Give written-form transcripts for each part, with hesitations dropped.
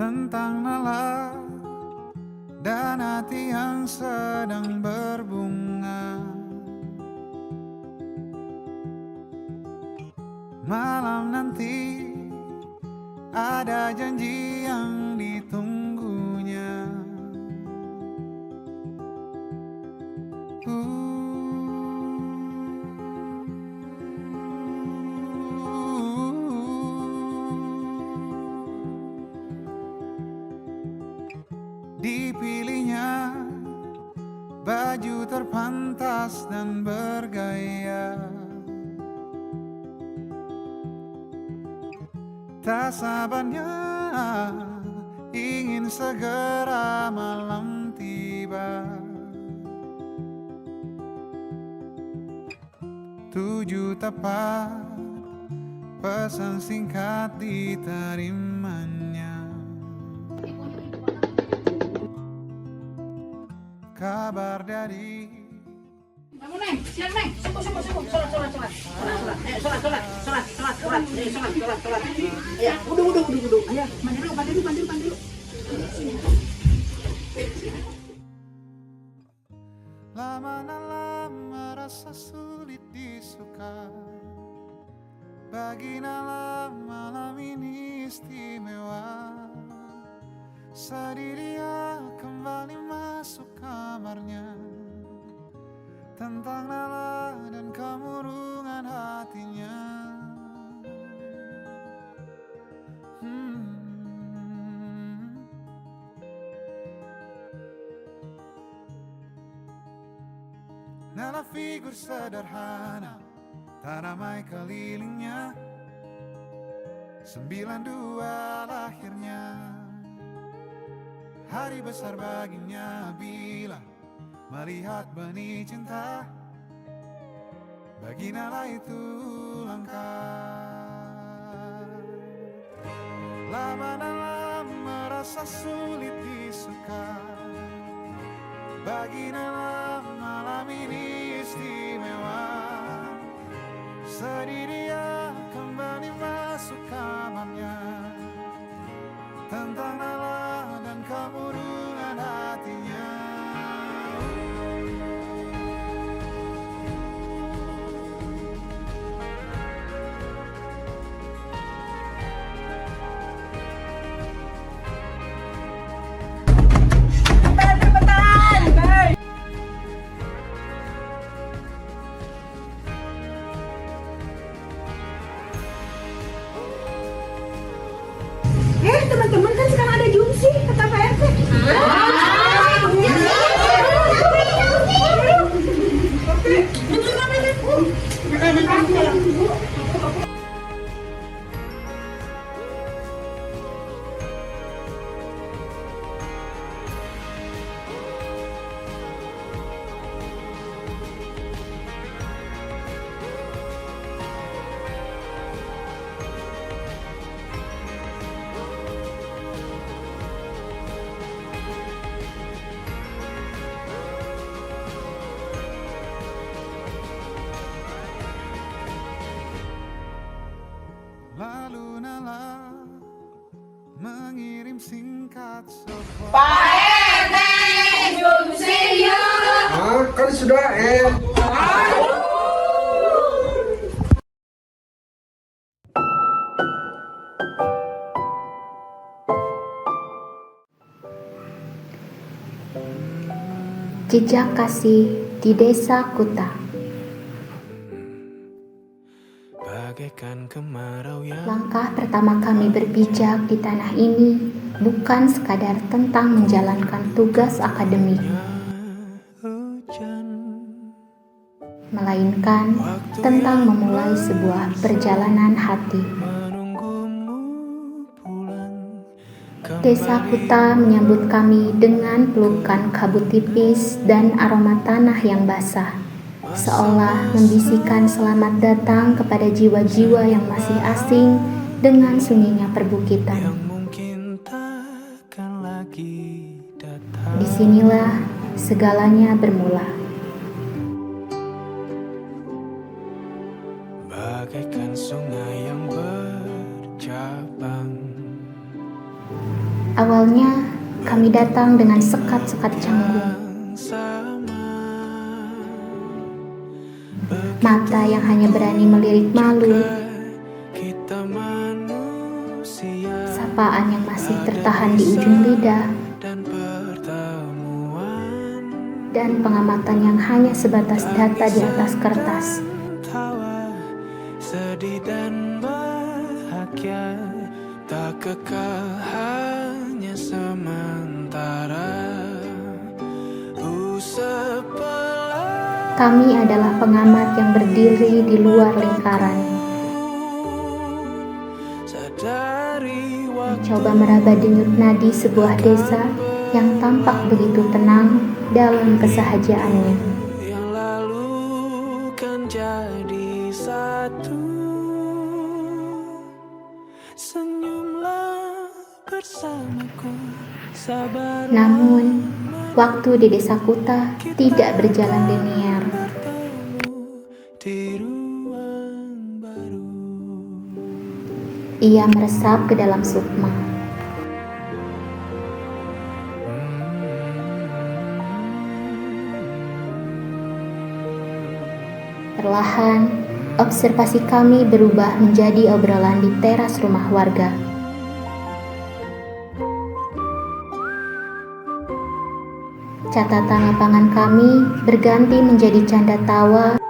tentang nalar dan hati yang sedang berbunga. Malam nanti ada janji yang ditunggunya. Dipilihnya baju terpantas dan bergaya. Tak sabarnya ingin segera malam tiba. 7 tepat pesan singkat diterimanya. Kabar dari Bangun Neng, siang Neng, subuh, sholat. Ya, udah. Ya, mandi dulu. Lama-lama rasa sulit disuka. Bagi Nala malam ini istimewa. Sedih dia kembali masuk kamarnya. Tentang Nala dan kemurungan hatinya. Nala figur sederhana, tak ramai kelilingnya. 92 lahirnya. Hari besar baginya bila melihat benih cinta. Bagi Nala itu langka. Lama-lama merasa sulit disuka. Bagi Nala malam ini istimewa. Sedih dia kembali masuk kamarnya. Tentang Nala dan kemurungan hatinya. Teman-teman kan sekarang ada jumsi kata Pak RT. Lalu Nala mengirim singkat sebuah Pak RT, jumsi yuk. Kan sudah Jejak kasih di desa Kuta. bagaikan kemarau yang Langkah pertama kami berpijak di tanah ini bukan sekadar tentang menjalankan tugas akademik, hujan. melainkan tentang memulai sebuah perjalanan hati. Menunggumu pulang. Desa Kuta menyambut kami dengan pelukan kabut tipis dan aroma tanah yang basah, seolah membisikkan selamat datang kepada jiwa-jiwa yang masih asing dengan sunyinya perbukitan. Yang mungkin takkan lagi datang. Disinilah segalanya bermula. Bagaikan sungai yang bercabang. kami datang dengan sekat-sekat canggung. Mata yang hanya berani melirik malu, sapaan yang masih tertahan di ujung lidah, dan pengamatan yang hanya sebatas data di atas kertas. Sedih dan bahagia tak kekal, hanya sementara. Kami adalah pengamat yang berdiri di luar lingkaran, mencoba meraba denyut nadi sebuah desa yang tampak begitu tenang dalam kesahajaannya. Yang lalu kan jadi satu, senyumlah bersamaku, sabar. Namun, waktu di desa Kuta tidak berjalan linear. Di ruang baru. Ia meresap ke dalam sukma. Perlahan, observasi kami berubah menjadi obrolan di teras rumah warga. Catatan lapangan kami berganti menjadi canda tawa.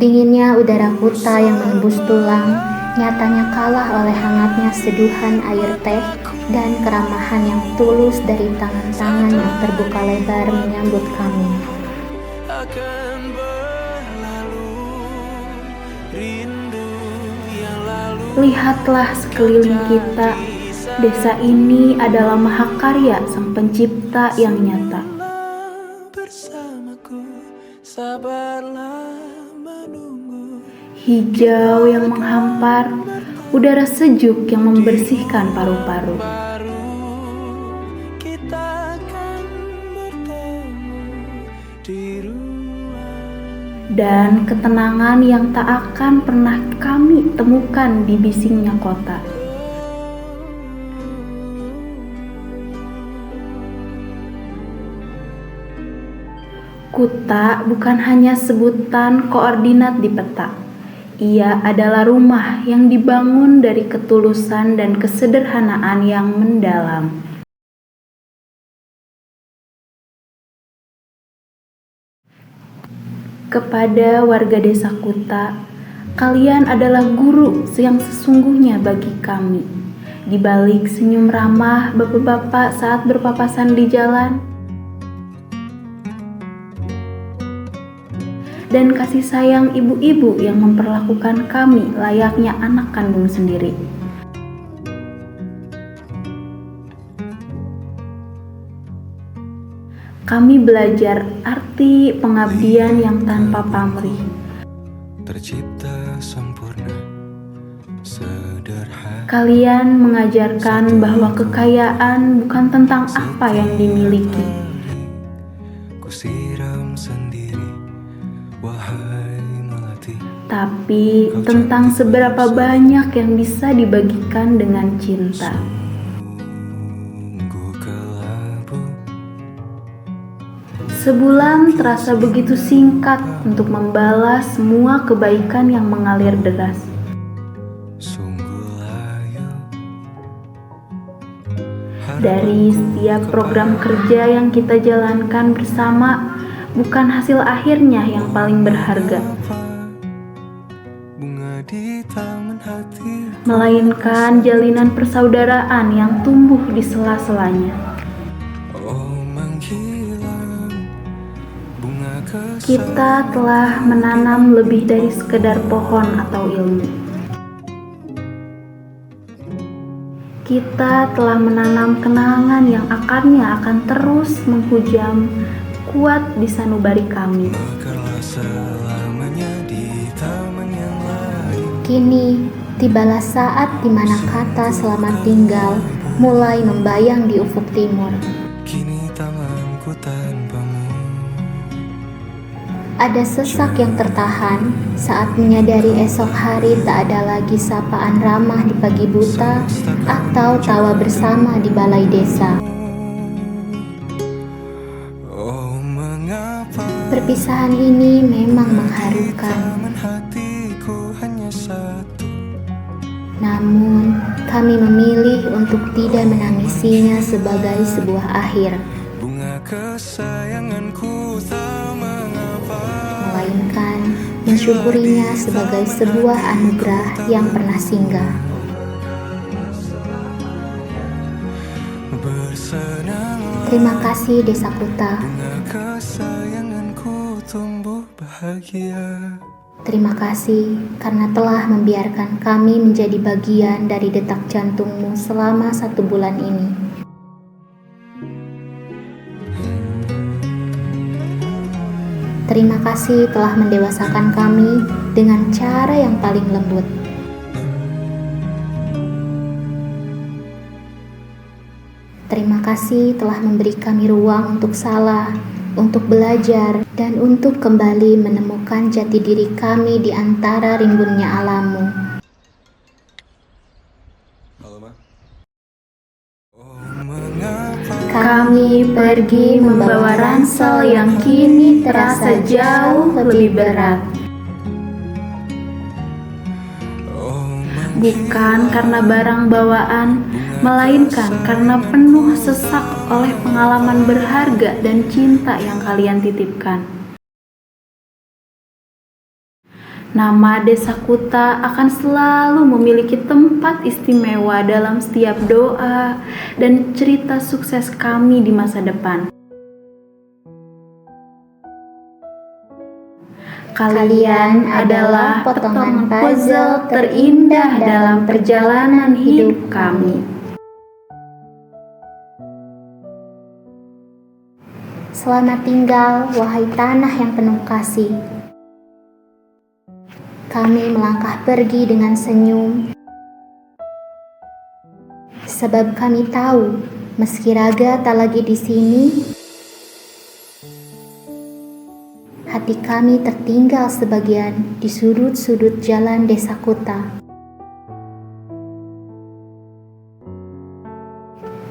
Dinginnya udara Kuta yang menembus tulang nyatanya kalah oleh hangatnya seduhan air teh dan keramahan yang tulus dari tangan-tangan yang terbuka lebar menyambut kami. Akan berlalu, rindu yang lalu. Lihatlah sekeliling kita. Desa ini adalah mahakarya Sang Pencipta yang nyata. Bersamaku, sabarlah menunggu. Hijau yang menghampar, udara sejuk yang membersihkan paru-paru. Kita akan bertemu di ruang. Dan ketenangan yang tak akan pernah kami temukan di bisingnya kota. Kuta bukan hanya sebutan koordinat di peta. Ia adalah rumah yang dibangun dari ketulusan dan kesederhanaan yang mendalam. Kepada warga desa Kuta, kalian adalah guru yang sesungguhnya bagi kami. Di balik senyum ramah bapak-bapak saat berpapasan di jalan, dan kasih sayang ibu-ibu yang memperlakukan kami layaknya anak kandung sendiri. Kami belajar arti pengabdian yang tanpa pamrih. Tercipta sempurna, sederhana. Kalian mengajarkan bahwa kekayaan bukan tentang apa yang dimiliki, Kusiram sendiri, wahai melati. tapi tentang seberapa banyak yang bisa dibagikan dengan cinta. Sungguh kelabu. Sebulan terasa begitu singkat untuk membalas semua kebaikan yang mengalir deras. Sungguh layu. Dari setiap program kerja yang kita jalankan bersama, bukan hasil akhirnya yang paling berharga, Bunga di taman hati. melainkan jalinan persaudaraan yang tumbuh di sela-selanya. Oh menghilang, bunga kesal. Kita telah menanam lebih dari sekedar pohon atau ilmu. Kita telah menanam kenangan yang akarnya akan terus menghujam kuat di sanubari kami. Mekarlah selamanya di taman yang lain. Kini, tibalah saat di mana kata selamat tinggal mulai membayang di ufuk timur. Kini tamanku tanpamu. Ada sesak yang tertahan saat menyadari esok hari tak ada lagi sapaan ramah di pagi buta atau tawa bersama di balai desa. Oh, mengapa Perpisahan ini memang mengharukan, hatiku hanya satu. namun kami memilih untuk tidak menangisinya sebagai sebuah akhir, Bunga kesayanganku tak mengapa. melainkan mensyukurinya sebagai sebuah anugerah yang pernah singgah. Bersenang Terima kasih Desa Kuta. bunga kesayanganku tumbuh bahagia. Terima kasih karena telah membiarkan kami menjadi bagian dari detak jantungmu selama 1 bulan ini. Terima kasih telah mendewasakan kami dengan cara yang paling lembut. Terima kasih telah memberi kami ruang untuk salah, untuk belajar, dan untuk kembali menemukan jati diri kami di antara rimbunnya alammu. Halo, Ma. Oh, mengapa Kami pergi membawa ransel yang kini terasa jauh lebih berat. Bukan karena barang bawaan, melainkan karena penuh sesak oleh pengalaman berharga dan cinta yang kalian titipkan. Nama Desa Kuta akan selalu memiliki tempat istimewa dalam setiap doa dan cerita sukses kami di masa depan. Kalian adalah potongan puzzle terindah dalam perjalanan hidup kami. Selamat tinggal, wahai tanah yang penuh kasih. Kami melangkah pergi dengan senyum, sebab kami tahu, meski raga tak lagi di sini, hati kami tertinggal sebagian di sudut-sudut jalan Desa Kuta.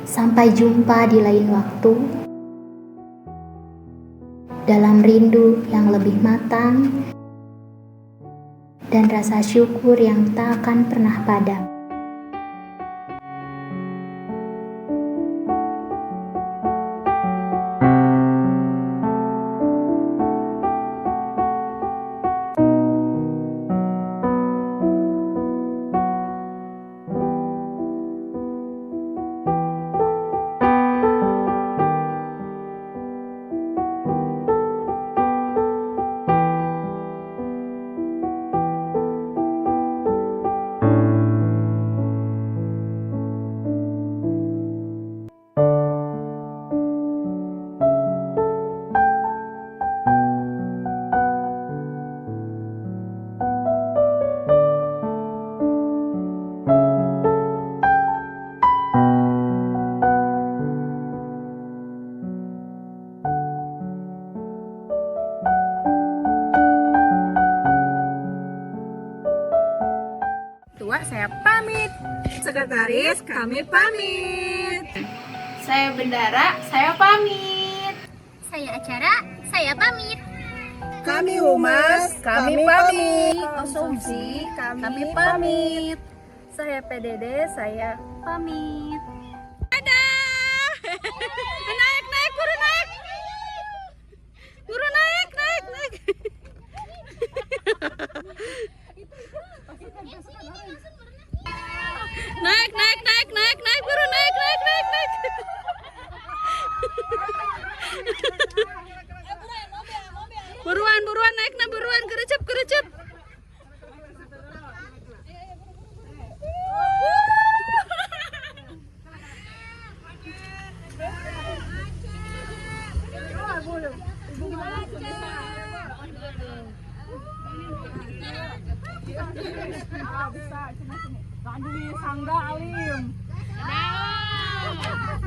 Sampai jumpa di lain waktu, dalam rindu yang lebih matang dan rasa syukur yang tak akan pernah padam. Tua, saya pamit. Sekretaris, kami pamit. Saya bendara, saya pamit. Saya acara, saya pamit. Kami humas, kami pamit. Konsumsi, kami pamit. Saya PDD, saya pamit. Naik, naik, guru naik. Guru naik, naik, naik. Naik, naik, naik, naik, naik, guru naik, naik, naik, naik. Buruan, buruan, naik, nah buruan, kerucup, kerucup.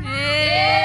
Yeay.